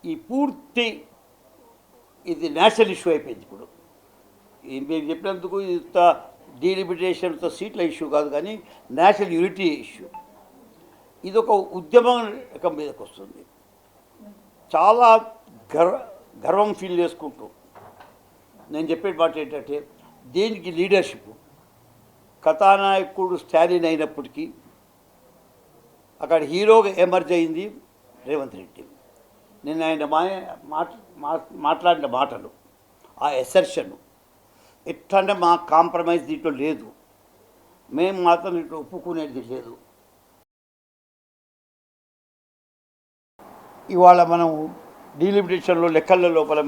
ఈ పూర్తి ఇది నేషనల్ ఇష్యూ అయిపోయింది. ఇప్పుడు మీరు చెప్పినందుకు ఇంత డీలిమిటేషన్తో సీట్ల ఇష్యూ కాదు, కానీ నేషనల్ యూనిటీ ఇష్యూ. ఇది ఒక ఉద్యమం రకం మీదకి వస్తుంది. చాలా గర్వం ఫీల్ చేసుకుంటూ నేను చెప్పే మాట ఏంటంటే, దీనికి లీడర్షిప్ కథానాయకుడు స్టాలిన్ అయినప్పటికీ అక్కడ హీరోగా ఎమర్జ్ అయింది రేవంత్ రెడ్డి. నేను ఆయన మాట్లాడిన మాటలు, ఆ ఎసర్షన్ ఎట్లంటే మా కాంప్రమైజ్ దీంట్లో లేదు, మేము మాత్రం దీంట్లో ఒప్పుకునేది లేదు. ఇవాళ మనం డీలిమిటేషన్లో లెక్కల లోపల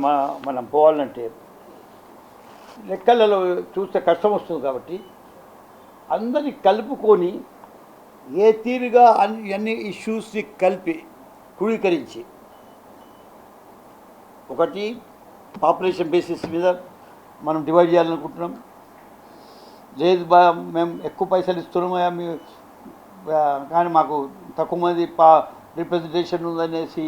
మనం పోవాలంటే లెక్కలలో చూస్తే కష్టం వస్తుంది. కాబట్టి అందరినీ కలుపుకొని ఏ తీరుగా అన్ని ఇష్యూస్ని కలిపి క్రోడీకరించి, ఒకటి పాపులేషన్ బేసిస్ మీద మనం డివైడ్ చేయాలనుకుంటున్నాం. లేదు మేము ఎక్కువ పైసలు ఇస్తున్నామా కానీ మాకు తక్కువ మంది రిప్రజెంటేషన్ ఉందనేసి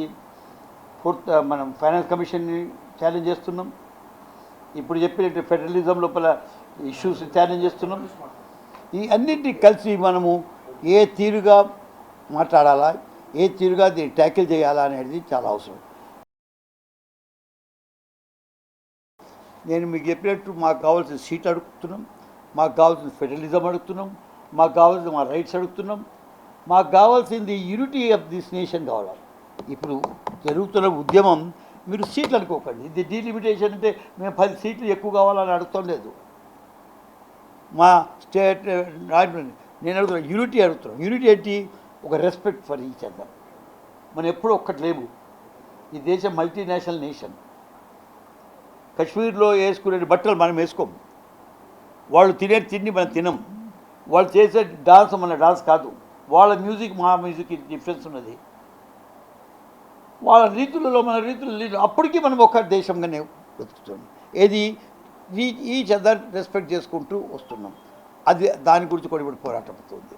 మనం ఫైనాన్స్ కమిషన్ని ఛాలెంజ్ చేస్తున్నాం. ఇప్పుడు చెప్పినట్టు ఫెడరలిజం లోపల ఇష్యూస్ ఛాలెంజ్ చేస్తున్నాం. ఈ అన్నింటినీ కలిసి మనము ఏ తీరుగా మాట్లాడాలా, ఏ తీరుగా దీన్ని ట్యాకిల్ చేయాలా అనేది చాలా అవసరం. నేను మీకు చెప్పినట్టు మాకు కావాల్సిన సీట్ అడుగుతున్నాం, మాకు కావాల్సిన ఫెడరలిజం అడుగుతున్నాం, మాకు కావాల్సిన మా రైట్స్ అడుగుతున్నాం, మాకు కావాల్సింది యూనిటీ ఆఫ్ దిస్ నేషన్ కావాలి. ఇప్పుడు జరుగుతున్న ఉద్యమం మీరు సీట్లు అనుకోకండి. ఇది డీలిమిటేషన్ అంటే మేము 10 సీట్లు ఎక్కువ కావాలని అడుగుతాం లేదు. మా స్టేట్ నేను అడుగుతున్నాను, యూనిటీ అడుగుతున్నాం. యూనిటీ ఏంటి? ఒక రెస్పెక్ట్ ఫర్ ఈచ్ అదర్. మనం ఎప్పుడూ ఒక్కటి లేవు. ఈ దేశం మల్టీనేషనల్ నేషన్. కశ్మీర్లో వేసుకునే బట్టలు మనం వేసుకోము, వాళ్ళు తినే తిండి మనం తినం, వాళ్ళు చేసే డాన్స్ మన డాన్స్ కాదు, వాళ్ళ మ్యూజిక్ మా మ్యూజిక్ డిఫరెన్స్ ఉన్నది, వాళ్ళ రీతులలో మన రీతులు. అప్పటికీ మనం ఒక దేశంగానే బతుకుతున్నాం. ఏది ఈచ్ అదర్ రెస్పెక్ట్ చేసుకుంటూ వస్తున్నాం. అది దాని గురించి కూడా ఇప్పుడు పోరాటం అవుతుంది.